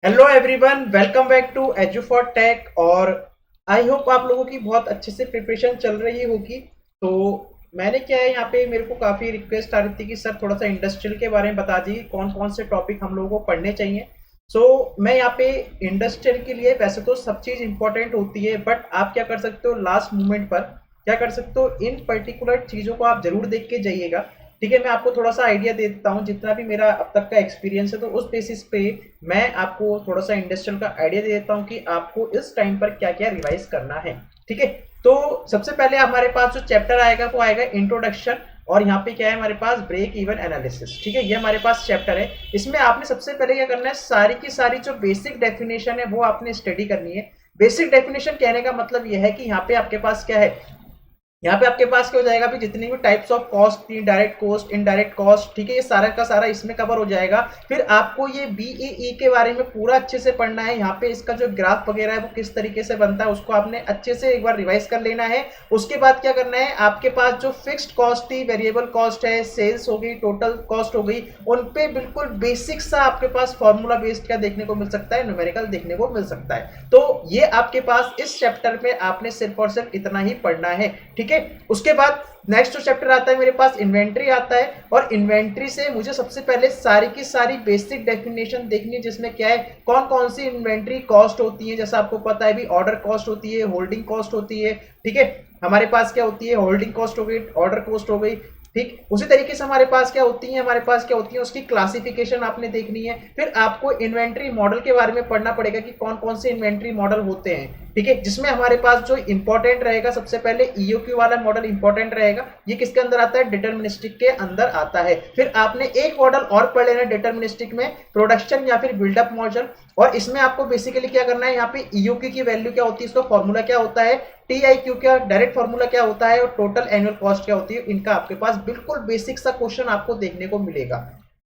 Hello everyone, welcome back to Edu for Tech. और I hope आप लोगों की बहुत अच्छे से प्रिपरेशन चल रही होगी। तो मैंने क्या है, यहाँ पे मेरे को काफ़ी रिक्वेस्ट आ रही थी कि सर थोड़ा सा इंडस्ट्रियल के बारे में बता दीजिए कौन कौन से टॉपिक हम लोगों को पढ़ने चाहिए। मैं यहाँ पे इंडस्ट्रियल के लिए वैसे तो सब चीज़ इंपॉर्टेंट होती है, बट आप क्या कर सकते हो लास्ट मोमेंट पर, क्या कर सकते हो, इन पर्टिकुलर चीज़ों को आप जरूर देख के जाइएगा। ठीक है, मैं आपको थोड़ा सा आइडिया दे देता हूँ, जितना भी मेरा अब तक का एक्सपीरियंस है तो उस बेसिस पे मैं आपको थोड़ा सा इंडस्ट्रियल का आइडिया दे देता हूँ कि आपको इस टाइम पर क्या क्या रिवाइज करना है। ठीक है, तो सबसे पहले हमारे पास जो चैप्टर आएगा वो आएगा इंट्रोडक्शन। और यहाँ पे क्या है हमारे पास, ब्रेक इवन एनालिसिस। ठीक है, ये हमारे पास चैप्टर है। इसमें आपने सबसे पहले क्या करना है, सारी की सारी जो बेसिक डेफिनेशन है वो आपने स्टडी करनी है। बेसिक डेफिनेशन कहने का मतलब यह है कि यहाँ पे आपके पास क्या है, यहाँ पे आपके पास क्या हो जाएगा, भी जितनी भी टाइप्स ऑफ कॉस्ट थी, डायरेक्ट कॉस्ट, इनडायरेक्ट कॉस्ट, ठीक है, ये सारा का सारा इसमें कवर हो जाएगा। फिर आपको ये बीएई के बारे में पूरा अच्छे से पढ़ना है। यहाँ पे इसका जो ग्राफ वगैरह है वो किस तरीके से बनता है उसको आपने अच्छे से एक बार रिवाइज कर लेना है। उसके बाद क्या करना है, आपके पास जो फिक्स्ड कॉस्ट थी, वेरिएबल कॉस्ट है, सेल्स हो गई, टोटल कॉस्ट हो गई, उन पे बिल्कुल बेसिक सा आपके पास फॉर्मूला बेस्ड क्या देखने को मिल सकता है, न्यूमेरिकल देखने को मिल सकता है। तो ये आपके पास इस चैप्टर में आपने सिर्फ और सिर्फ इतना ही पढ़ना है। ठीक है, उसके बाद नेक्स्ट जो चैप्टर आता है मेरे पास, इन्वेंट्री आता है। और इन्वेंट्री से मुझे सबसे पहले सारी की सारी बेसिक डेफिनेशन देखनी है, जिसमें क्या है, कौन कौन सी इन्वेंट्री कॉस्ट होती है। जैसा आपको पता है भी, ऑर्डर कॉस्ट होती है, होल्डिंग कॉस्ट होती है। ठीक है, हमारे पास क्या होती है, होल्डिंग कॉस्ट हो गई, ऑर्डर कॉस्ट हो गई। ठीक, उसी तरीके से हमारे पास क्या होती है, उसकी क्लासिफिकेशन आपने देखनी है। फिर आपको इन्वेंट्री मॉडल के बारे में पढ़ना पड़ेगा कि कौन कौन से इन्वेंट्री मॉडल होते हैं। ठीक है, जिसमें हमारे पास जो इंपॉर्टेंट रहेगा, सबसे पहले ईओक्यू वाला मॉडल इंपॉर्टेंट रहेगा। ये किसके अंदर आता है, डिटर्मिनिस्टिक के अंदर आता है। फिर आपने एक मॉडल और पढ़ लेना डिटर्मिनिस्टिक में, प्रोडक्शन या फिर बिल्डअप मॉडल। और इसमें आपको बेसिकली क्या करना है, यहाँ पे ईओक्यू की वैल्यू क्या होती है, इसका फॉर्मूला क्या होता है, टीआईक्यू का डायरेक्ट फॉर्मूला क्या होता है, और टोटल एनुअल कॉस्ट क्या होती है, इनका आपके पास बिल्कुल बेसिक सा क्वेश्चन आपको देखने को मिलेगा।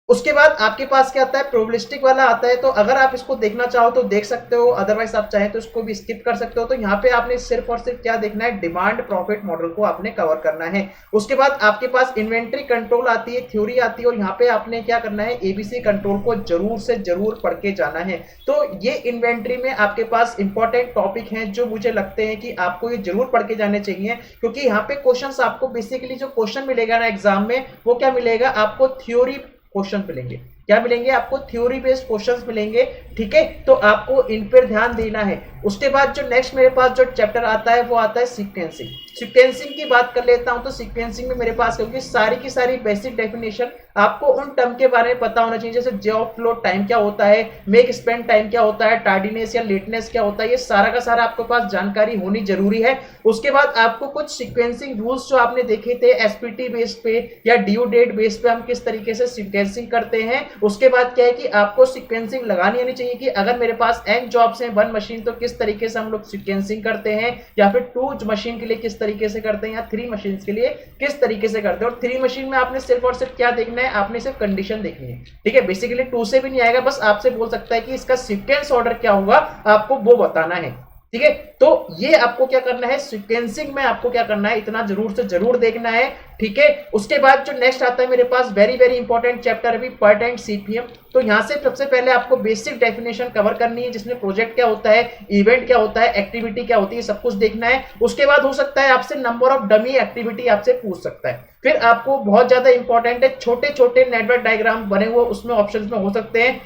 उसके बाद आपके पास क्या आता है, प्रोबेबिलिस्टिक वाला आता है। तो अगर आप इसको देखना चाहो तो देख सकते हो, अदरवाइज आप चाहें तो इसको भी स्किप कर सकते हो। तो यहाँ पे आपने सिर्फ और सिर्फ क्या देखना है, डिमांड प्रॉफिट मॉडल को आपने कवर करना है। उसके बाद आपके पास इन्वेंट्री कंट्रोल आती है, थ्योरी आती है, और यहाँ पे आपने क्या करना है, एबीसी कंट्रोल को जरूर से जरूर पढ़ के जाना है। तो ये इन्वेंट्री में आपके पास इंपॉर्टेंट टॉपिक हैं जो मुझे लगते हैं कि आपको ये जरूर पढ़ के जाने चाहिए, क्योंकि यहाँ पे क्वेश्चंस आपको बेसिकली जो क्वेश्चन मिलेगा ना एग्जाम में, वो क्या मिलेगा आपको, थ्योरी क्वेश्चन मिलेंगे। क्या मिलेंगे आपको, थ्योरी बेस्ड क्वेश्चंस मिलेंगे। ठीक है, तो आपको इन पर ध्यान देना है। उसके बाद जो नेक्स्ट मेरे पास जो चैप्टर आता है वो आता है सीक्वेंसिंग। सीक्वेंसिंग की बात कर लेता हूं। तो सीक्वेंसिंग में मेरे पास क्योंकि सारी की सारी बेसिक डेफिनेशन आपको उन टर्म के बारे में पता होना चाहिए, जैसे जॉब फ्लो टाइम क्या होता है, मेक स्पेंड टाइम क्या होता है, टार्डीनेस या लेटनेस क्या होता है, ये सारा का सारा आपके पास जानकारी होनी जरूरी है। उसके बाद आपको कुछ सीक्वेंसिंग रूल्स जो आपने देखे थे एसपीटी बेस पे या ड्यू डेट बेस पे, हम किस तरीके से सीक्वेंसिंग करते हैं। उसके बाद क्या है कि आपको सीक्वेंसिंग लगानी आनी चाहिए कि अगर मेरे पास n जॉब्स हैं 1 मशीन, तो किस तरीके से हम लोग सीक्वेंसिंग करते हैं, या फिर 2 मशीन के लिए किस तरीके से करते हैं, या 3 मशीन के लिए किस तरीके से करते हैं। और 3 मशीन में आपने सिर्फ और सिर्फ क्या देखना है, आपने सिर्फ कंडीशन देखनी है। ठीक है, बेसिकली 2 से भी नहीं आएगा, बस आपसे बोल सकता है कि इसका सीक्वेंस ऑर्डर क्या होगा, आपको वो बताना है। ठीक है, तो ये आपको क्या करना है, सीक्वेंसिंग में आपको क्या करना है, इतना जरूर से जरूर देखना है। ठीक है, उसके बाद जो नेक्स्ट आता है मेरे पास, वेरी वेरी इंपॉर्टेंट चैप्टर अभी, पर्ट एंड सीपीएम। तो यहां से सबसे पहले आपको बेसिक डेफिनेशन कवर करनी है, जिसमें प्रोजेक्ट क्या होता है, इवेंट क्या होता है, एक्टिविटी क्या होती है, सब कुछ देखना है। उसके बाद हो सकता है आपसे नंबर ऑफ डमी एक्टिविटी आपसे पूछ सकता है। फिर आपको बहुत ज्यादा इंपॉर्टेंट है, छोटे छोटे नेटवर्क डायग्राम बने हुए उसमें ऑप्शंस में हो सकते हैं,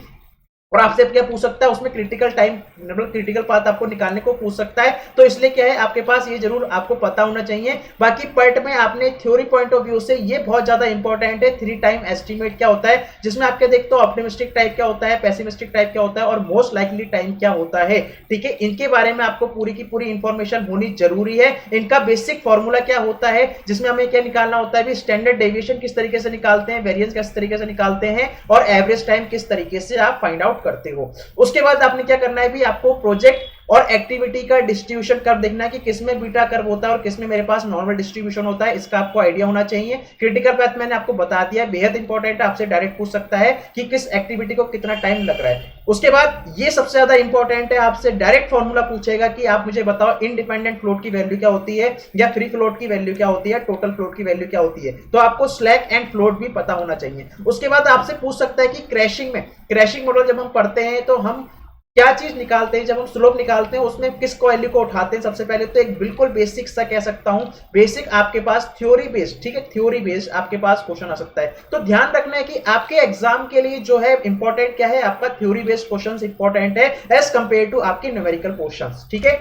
और आपसे क्या पूछ सकता है उसमें, क्रिटिकल टाइम मतलब क्रिटिकल पाथ आपको निकालने को पूछ सकता है। तो इसलिए क्या है, आपके पास ये जरूर आपको पता होना चाहिए। बाकी पार्ट में आपने थ्योरी पॉइंट ऑफ व्यू से ये बहुत ज्यादा इंपॉर्टेंट है, 3 टाइम एस्टिमेट क्या होता है, जिसमें आपके देखते हो ऑप्टिमिस्टिक टाइप क्या होता है, पेसिमिस्टिक टाइप क्या होता है, और मोस्ट लाइकली टाइम क्या होता है। ठीक है, इनके बारे में आपको पूरी की पूरी इंफॉर्मेशन होनी जरूरी है। इनका बेसिक फॉर्मूला क्या होता है, जिसमें हमें क्या निकालना होता है, स्टैंडर्ड डेविएशन किस तरीके से निकालते हैं, वेरिएंस किस तरीके से निकालते हैं, और एवरेज टाइम किस तरीके से आप फाइंड आउट करते हो। उसके बाद आपने क्या करना है भी, आपको प्रोजेक्ट और एक्टिविटी का डिस्ट्रीब्यूशन कर्व देखना है कि किसमें बीटा कर्व होता है और किसमें मेरे पास नॉर्मल डिस्ट्रीब्यूशन होता है, इसका आपको आइडिया होना चाहिए। क्रिटिकल पाथ मैंने आपको बता दिया, बेहद इंपॉर्टेंट है, आपसे डायरेक्ट पूछ सकता है कि किस एक्टिविटी को कितना टाइम लग रहा है। उसके बाद ये सबसे ज्यादा इंपॉर्टेंट है, आपसे डायरेक्ट फॉर्मूला पूछेगा कि आप मुझे बताओ इंडिपेंडेंट फ्लोट की वैल्यू क्या होती है, या फ्री फ्लोट की वैल्यू क्या होती है, टोटल फ्लोट की वैल्यू क्या होती है। तो आपको स्लैक एंड फ्लोट भी पता होना चाहिए। उसके बाद आपसे पूछ सकता है कि क्रैशिंग मॉडल जब हम पढ़ते हैं तो हम क्या चीज निकालते हैं जब हम स्लोप निकालते हैं, उसमें किस वैल्यू को उठाते हैं। सबसे पहले तो एक बिल्कुल बेसिक सा कह सकता हूं, बेसिक आपके पास थ्योरी बेस्ड, ठीक है, थ्योरी बेस्ड आपके पास क्वेश्चन आ सकता है। तो ध्यान रखना है कि आपके एग्जाम के लिए जो है इंपॉर्टेंट क्या है, आपका थ्योरी बेस्ड क्वेश्चन इंपॉर्टेंट है एज कंपेयर टू आपके न्यूमेरिकल क्वेश्चन, ठीक है।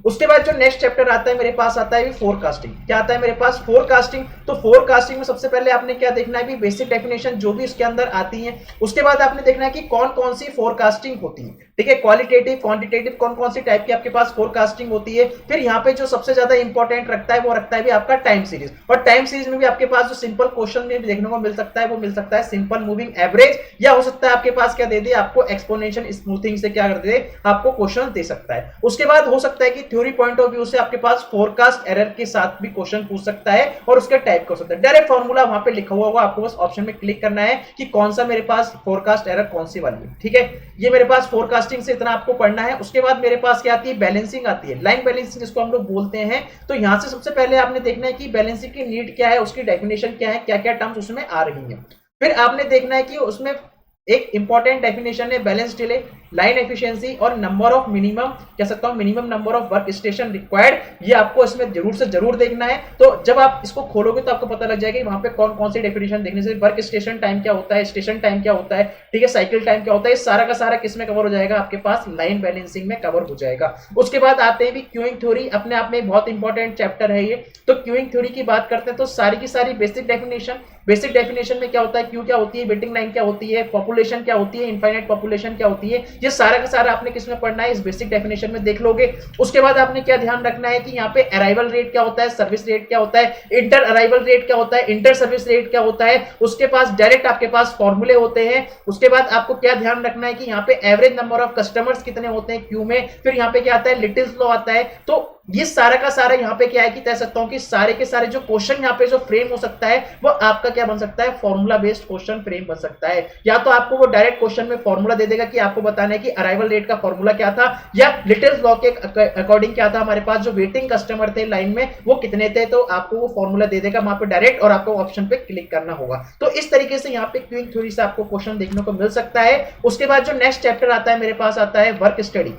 उसके बाद जो नेक्स्ट चैप्टर आता है मेरे पास आता है फोरकास्टिंग। क्या आता है मेरे पास, फोरकास्टिंग। तो फोरकास्टिंग में सबसे पहले आपने क्या देखना है, बेसिक डेफिनेशन जो भी उसके अंदर आती है। उसके बाद आपने देखना है कि कौन कौन सी फोरकास्टिंग होती है, ठीक है, क्वालिटेटिव क्वांटिटेटिव कौन कौन सी टाइप की आपके पास फोरकास्टिंग होती है। फिर यहाँ पे जो सबसे ज्यादा इंपॉर्टेंट रखता है वो रखता है भी आपका टाइम सीरीज। और टाइम सीरीज में भी आपके पास जो सिंपल क्वेश्चन में भी देखने को मिल सकता है वो मिल सकता है सिंपल मूविंग एवरेज, या हो सकता है आपके पास क्या दे दे, आपको एक्सपोनेंशियल स्मूथिंग से क्या कर दे, आपको क्वेश्चन दे सकता है। उसके बाद हो सकता है कि थ्योरी पॉइंट ऑफ व्यू से आपके पास फोरकास्ट एरर के साथ भी क्वेश्चन पूछ सकता है और उसके टाइप हो सकता है। डायरेक्ट फॉर्मूला वहां पे लिखा हुआ होगा, आपको बस ऑप्शन में क्लिक करना है कि कौन सा मेरे पास फोरकास्ट एरर कौन सी वाली है, ठीक है। ये मेरे पास फोरकास्टिंग से इतना आपको पढ़ना है। उसके बाद मेरे पास क्या आती है, बैलेंसिंग आती है, लाइन बैलेंसिंग जिसको हम लोग बोलते हैं। तो यहां से सबसे पहले आपने देखना है कि बैलेंसिंग की नीड क्या है, उसकी डेफिनेशन क्या है, क्या क्या टर्म्स उसमें आ रही है। फिर आपने देखना है कि उसमें एक इंपॉर्टेंट डेफिनेशन है बैलेंस डिले, लाइन एफिशिएंसी और नंबर ऑफ मिनिमम, कह सकता हूं minimum number of work station required. ये आपको इसमें जरूर से जरूर देखना है। तो जब आप इसको खोलोगे तो आपको पता लग जाएगा कि वहां पे कौन कौन सी डेफिनेशन देखने से, वर्क स्टेशन टाइम क्या होता है, स्टेशन टाइम क्या होता है, ठीक है, साइकिल टाइम क्या होता है, सारा का सारा किस में कवर हो जाएगा, आपके पास लाइन बैलेंसिंग में कवर हो जाएगा। उसके बाद आते हैं भी क्यूइंग थ्योरी, अपने आप में बहुत इंपॉर्टेंट चैप्टर है ये। तो क्यूइंग थ्योरी की बात करते हैं तो सारी की सारी बेसिक डेफिनेशन में क्या होता है, क्यू क्या होती है, वेटिंग लाइन क्या होती है, पॉपुलेशन क्या होती है, इनफाइनाइट पॉपुलेशन क्या होती है, ये सारा का सारा आपने किसमें पढ़ना है, इस बेसिक डेफिनेशन में देख लोगे। उसके बाद आपने क्या ध्यान रखना है कि यहाँ पे अराइवल रेट क्या होता है, सर्विस रेट क्या होता है, इंटर अराइवल रेट क्या होता है, इंटर सर्विस रेट क्या होता है। उसके पास डायरेक्ट आपके पास फॉर्मूले होते हैं। उसके बाद आपको क्या ध्यान रखना है कि यहाँ पे एवरेज नंबर ऑफ कस्टमर्स कितने होते हैं क्यू में। फिर यहाँ पे क्या आता है, लिटिल्स लॉ आता है। तो ये सारा का सारा यहाँ पे क्या है कि कह सकता हूं कि सारे के सारे जो क्वेश्चन यहाँ पे जो फ्रेम हो सकता है वो आपका क्या बन सकता है, फॉर्मूला बेस्ड क्वेश्चन फ्रेम बन सकता है। या तो आपको वो डायरेक्ट क्वेश्चन में फॉर्मूला दे देगा कि आपको बताना है कि अराइवल रेट का फॉर्मूला क्या था, या लिटिल्स लॉ के अकॉर्डिंग क्या था, हमारे पास जो वेटिंग कस्टमर थे लाइन में वो कितने थे, तो आपको वो फॉर्मूला दे देगा वहां पे डायरेक्ट, और आपको ऑप्शन पे क्लिक करना होगा। तो इस तरीके से यहाँ पे क्यूइंग थ्योरी से आपको क्वेश्चन देखने को मिल सकता है। उसके बाद जो नेक्स्ट चैप्टर आता है मेरे पास आता है वर्क स्टडी।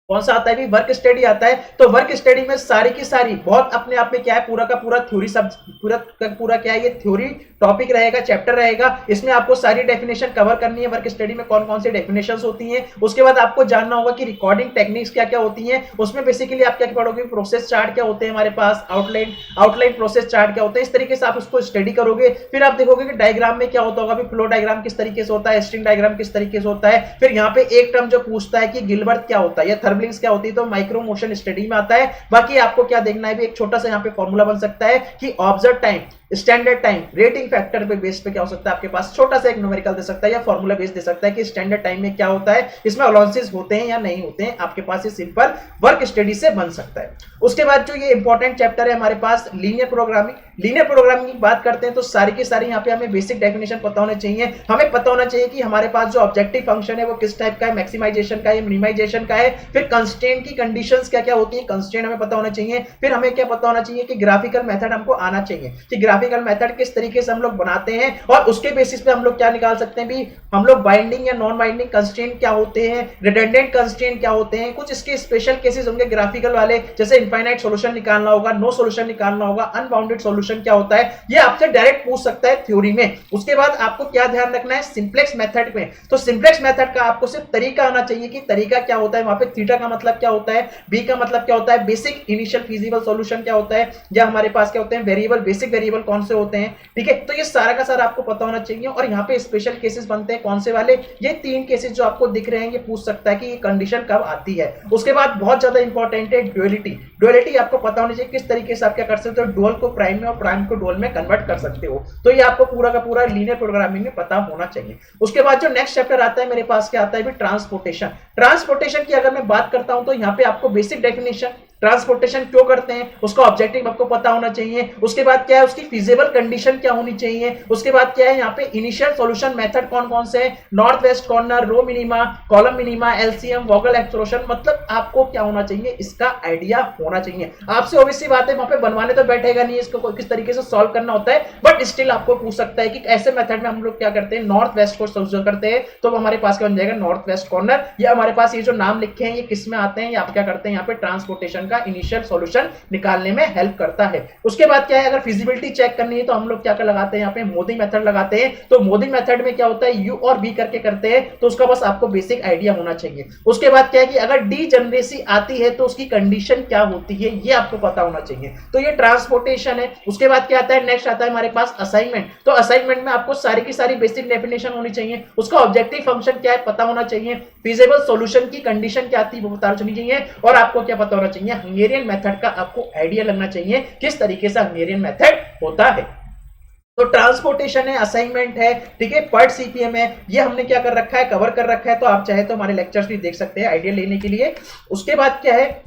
कौन सा आता है भी, वर्क स्टडी आता है। तो वर्क स्टडी में सारी की सारी बहुत अपने आप में क्या है, पूरा का पूरा थ्योरी सब पूरा का पूरा क्या है, ये थ्योरी टॉपिक रहेगा, चैप्टर रहेगा। इसमें आपको सारी डेफिनेशन कवर करनी है, वर्क स्टडी में कौन कौन सी डेफिनेशंस होती हैं। उसके बाद आपको जानना होगा कि रिकॉर्डिंग टेक्निक्स क्या क्या होती हैं। उसमें बेसिकली आप क्या पढ़ोगे, प्रोसेस चार्ट क्या होते हैं हमारे पास, आउटलाइन प्रोसेस चार्ट क्या होते हैं। इस तरीके से आप उसको स्टडी करोगे। फिर आप देखोगे कि डायग्राम में क्या होता होगा, फ्लो डायग्राम किस तरीके से होता है, स्ट्रिंग डायग्राम किस तरीके से होता है। फिर यहाँ पे एक टर्म जो पूछता है कि गिलबर्ट क्या होता है या थर्बलिंग्स क्या होती है, तो माइक्रो मोशन स्टडी में आता है। बाकी आपको क्या देखना है भी, एक छोटा सा यहाँ पे फॉर्मूला बन सकता है कि observe time, standard time, rating factor पे बेस पे क्या हो सकता है आपके पास, छोटा सा एक न्यूमेरिकल दे सकता है या फॉर्मूला बेस दे सकता है कि स्टैंडर्ड टाइम में क्या होता है, इसमें अलाउंसेस होते हैं या नहीं होते हैं। आपके पास ये सिंपल वर्क स्टडी से बन सकता है। उसके बाद जो ये इंपॉर्टेंट चैप्टर है हमारे पास लीनियर प्रोग्रामिंग। लीनियर प्रोग्रामिंग की बात करते हैं तो सारी की सारी यहाँ पे हमें बेसिक डेफिनेशन पता होना चाहिए। हमें पता होना चाहिए कि हमारे पास जो ऑब्जेक्टिव फंक्शन है वो किस टाइप का है, मैक्सिमाइजेशन का है, मिनिमाइजेशन का है। फिर कंस्ट्रेंट की कंडीशंस क्या क्या होती है, कंस्ट्रेंट हमें पता होना चाहिए। फिर हमें क्या पता होना चाहिए कि ग्राफिकल मेथड हमको आना चाहिए कि ग्राफिकल मेथड किस तरीके से हम लोग बनाते हैं, और उसके बेसिस पे हम लोग क्या निकाल सकते हैं भी, हम लोग बाइंडिंग या नॉन बाइंडिंग कंस्ट्रेंट क्या होते हैं, रिडंडेंट कंस्ट्रेंट क्या होते हैं। कुछ इसके स्पेशल केसेस होंगे ग्राफिकल वाले, जैसे इनफाइनाइट सॉल्यूशन निकालना होगा, नो सॉल्यूशन निकालना होगा, अनबाउंडेड सॉल्यूशन क्या होता है, ये आपसे डायरेक्ट पूछ सकता है थ्योरी में। उसके बाद आपको क्या ध्यान रखना है, सिंप्लेक्स मेथड में। तो सिंप्लेक्स मेथड का आपको सिर्फ तरीका आना चाहिए कि तरीका क्या होता है, वहां पे थीटा का मतलब क्या होता है, बी का मतलब क्या होता है, बेसिक इनिशियल फीजिबल सॉल्यूशन क्या होता है, या हमारे पास क्या होते हैं वेरिएबल, बेसिक वेरिएबल कौन से होते हैं, ठीक है। तो ये सारा का सारा आपको पता होना चाहिए। और यहाँ पे स्पेशल केसेस बनते हैं कौन से वाले, ये 3 केसेस जो आपको दिख रहे हैं, ये पूछ सकता है कि ये कंडीशन कब आती है। उसके बाद बहुत ज्यादा इंपॉर्टेंट है ड्युअलिटी। ड्युअलिटी आपको पता होना चाहिए किस तरीके से आप क्या कर सकते हो, डुअल को प्राइम में और प्राइम को डुअल में कन्वर्ट कर सकते हो। तो ये आपको पूरा का पूरा लीनियर प्रोग्रामिंग में पता होना चाहिए। उसके बाद जो नेक्स्ट चैप्टर आता है मेरे पास क्या आता है, ट्रांसपोर्टेशन। ट्रांसपोर्टेशन की अगर मैं बात करता हूं तो यहाँ पे आपको बेसिक डेफिनेशन, ट्रांसपोर्टेशन क्यों करते हैं, उसका ऑब्जेक्टिव आपको पता होना चाहिए। उसके बाद क्या है, उसकी फिजिबल कंडीशन क्या होनी चाहिए। उसके बाद क्या है, यहाँ पे इनिशियल सॉल्यूशन मेथड कौन कौन से हैं, north west corner, row minima, column minima, LCM, Vogel explosion, मतलब आपको क्या होना चाहिए, इसका आइडिया होना चाहिए। आपसे ऑब्वियसली बात है, वहां पे बनवाने तो बैठेगा नहीं, इसको किस तरीके से सॉल्व करना होता है, बट स्टिल आपको पूछ सकता है कि ऐसे मेथड में हम लोग क्या करते हैं, नॉर्थ वेस्ट को सॉल्व करते हैं। तो हमारे पास क्या बन जाएगा, नॉर्थ वेस्ट कॉर्नर। या हमारे पास ये जो नाम लिखे हैं ये किस में आते हैं, ये आप क्या करते हैं, यहाँ पे ट्रांसपोर्टेशन का इनिशियल सॉल्यूशन निकालने में हेल्प करता है। उसके बाद क्या है, अगर फिजिबिलिटी चेक करनी है तो हम लोग क्या कर लगाते हैं, यहाँ पे मोदी मेथड लगाते हैं। तो मोदी मेथड में क्या होता है, यू और बी करके करते हैं, तो उसका बस आपको बेसिक आइडिया होना चाहिए। उसके बाद क्या है कि अगर डीजनरेसी आती है तो उसकी कंडीशन क्या होती है, ये आपको पता होना चाहिए। तो ये ट्रांसपोर्टेशन है। उसके बाद क्या आता है, नेक्स्ट आता है हमारे पास असाइनमेंट। तो असाइनमेंट में आपको सारी की सारी बेसिक डेफिनेशन होनी चाहिए, उसका ऑब्जेक्टिव फंक्शन क्या है पता होना चाहिए, फिजिबल सॉल्यूशन की कंडीशन क्या आती है वो पता होनी चाहिए, और आपको क्या पता होना चाहिए, हंगेरियन मेथड का आपको आइडिया लगना चाहिए किस तरीके से हंगेरियन मेथड होता है। तो ट्रांसपोर्टेशन है, असाइनमेंट है, ठीक है, पर्ट सीपीएम है, ये हमने क्या कर रखा है, कवर कर रखा है। तो आप चाहे तो हमारे लेक्चर्स भी देख सकते हैं आइडिया लेने के लिए। उसके बाद क्या है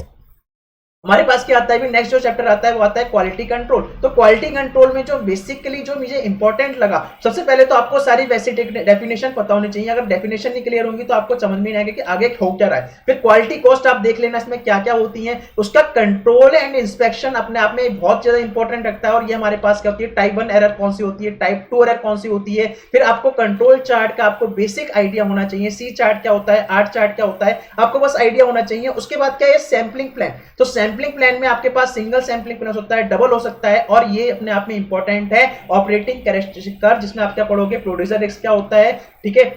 हमारे पास, क्या आता है, नेक्स्ट जो चैप्टर आता है वो आता है क्वालिटी कंट्रोल। तो क्वालिटी कंट्रोल में जो बेसिकली जो मुझे इंपॉर्टेंट लगा, सबसे पहले तो आपको सारी बेसिक डेफिनेशन पता होनी चाहिए। अगर डेफिनेशन नहीं क्लियर होंगी तो आपको समझ में नहीं आएगा कि आगे हो क्या रहा है। फिर क्वालिटी कॉस्ट आप देख लेना, इसमें क्या क्या होती है। उसका कंट्रोल एंड इंस्पेक्शन अपने आप में बहुत ज्यादा इंपॉर्टेंट रखता है, और ये हमारे पास क्या होती है, टाइप 1 एरर कौन सी होती है, टाइप 2 एरर कौन सी होती है। फिर आपको कंट्रोल चार्ट का आपको बेसिक आइडिया होना चाहिए, सी चार्ट क्या होता है, आर चार्ट क्या होता है, आपको बस आइडिया होना चाहिए। उसके बाद क्या है, सैंपलिंग प्लान। तो सैंपलिंग प्लान में आपके पास सिंगल सैंपलिंग प्लान हो सकता है, डबल हो सकता है, और ये अपने आप में इंपॉर्टेंट है। ऑपरेटिंग कैरेक्टरिस्टिक कर्व, जिसमें आप क्या पढ़ोगे, प्रोड्यूसर रिस्क क्या होता है, ठीक है,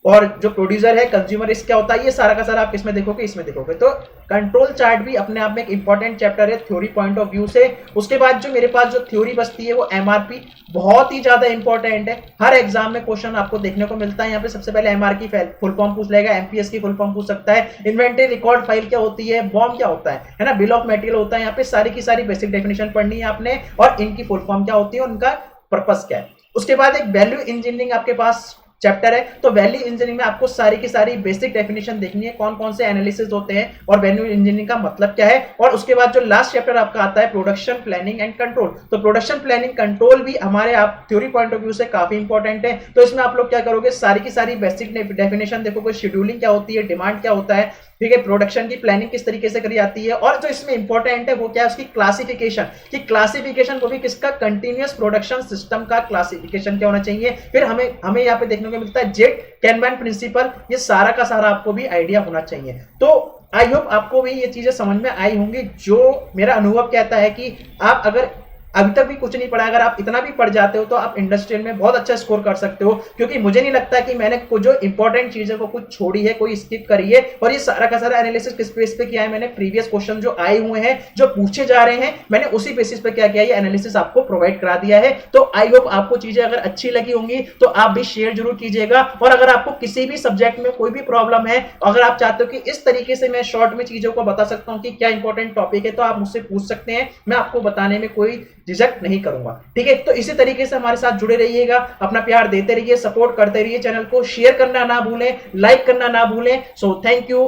और जो प्रोड्यूसर है कंज्यूमर रिस्क क्या होता है, ये सारा का सारा आप किसमें देखोगे, इसमें देखोगे। तो कंट्रोल चार्ट भी अपने आप में एक इंपॉर्टेंट चैप्टर है थ्योरी पॉइंट ऑफ व्यू से। उसके बाद जो मेरे पास जो थ्योरी बचती है वो एमआरपी, बहुत ही ज्यादा इंपॉर्टेंट है। हर एग्जाम में क्वेश्चन आपको देखने को मिलता है। यहाँ पे सबसे पहले एमआर की फुल फॉर्म पूछ लेगा, एमपीएस की फुल फॉर्म पूछ सकता है, इन्वेंटरी रिकॉर्ड फाइल क्या होती है, बॉम क्या होता है ना, बिल ऑफ मटेरियल होता है। यहाँ पे सारी की सारी बेसिक डेफिनेशन पढ़नी है आपने, और इनकी फुल फॉर्म क्या होती है, उनका पर्पस क्या है। उसके बाद एक वैल्यू इंजीनियरिंग आपके पास चैप्टर है। तो वैल्यू इंजीनियरिंग में आपको सारी की सारी बेसिक डेफिनेशन देखनी है, कौन कौन से एनालिसिस होते हैं और वैल्यू इंजीनियरिंग का मतलब क्या है। और उसके बाद जो लास्ट चैप्टर आपका आता है, प्रोडक्शन प्लानिंग एंड कंट्रोल। तो प्रोडक्शन प्लानिंग कंट्रोल भी हमारे आप थ्योरी पॉइंट ऑफ व्यू से काफी इंपॉर्टेंट है। तो इसमें आप लोग क्या करोगे, सारी की सारी बेसिक डेफिनेशन देखोगे, शेड्यूलिंग क्या होती है, डिमांड क्या होता है, ठीक है, प्रोडक्शन की प्लानिंग किस तरीके से करी जाती है, और जो इसमें इंपॉर्टेंट है वो क्या है, उसकी क्लासिफिकेशन, कि क्लासिफिकेशन वो भी किसका, कंटिन्यूअस प्रोडक्शन सिस्टम का क्लासिफिकेशन क्या होना चाहिए। फिर हमें यहाँ पे देखने को मिलता है जेट कैनबैन प्रिंसिपल, ये सारा का सारा आपको भी आइडिया होना चाहिए। तो आई होप आपको भी ये चीजें समझ में आई होंगी। जो मेरा अनुभव कहता है कि आप अगर अभी तक भी कुछ नहीं पढ़ा, अगर आप इतना भी पढ़ जाते हो तो आप इंडस्ट्रियल में बहुत अच्छा स्कोर कर सकते हो, क्योंकि मुझे नहीं लगता कि मैंने जो इंपॉर्टेंट चीजें को कुछ छोड़ी है, कोई स्किप करी है। और ये सारा का सारा एनालिसिस किस बेस पे किया है, मैंने प्रीवियस क्वेश्चन जो आए हुए हैं, जो पूछे जा रहे हैं, मैंने उसी बेसिस पे क्या किया, ये एनालिसिस आपको प्रोवाइड करा दिया है। तो आई होप आपको चीजें अगर अच्छी लगी होंगी तो आप भी शेयर जरूर कीजिएगा। और अगर आपको किसी भी सब्जेक्ट में कोई भी प्रॉब्लम है, अगर आप चाहते हो कि इस तरीके से मैं शॉर्ट में चीजों को बता सकता हूँ कि क्या इंपॉर्टेंट टॉपिक है, तो आप मुझसे पूछ सकते हैं, मैं आपको बताने में कोई झिझक नहीं करूंगा। ठीक है, तो इसी तरीके से हमारे साथ जुड़े रहिएगा, अपना प्यार देते रहिए, सपोर्ट करते रहिए, चैनल को शेयर करना ना भूलें, लाइक करना ना भूलें। So thank you.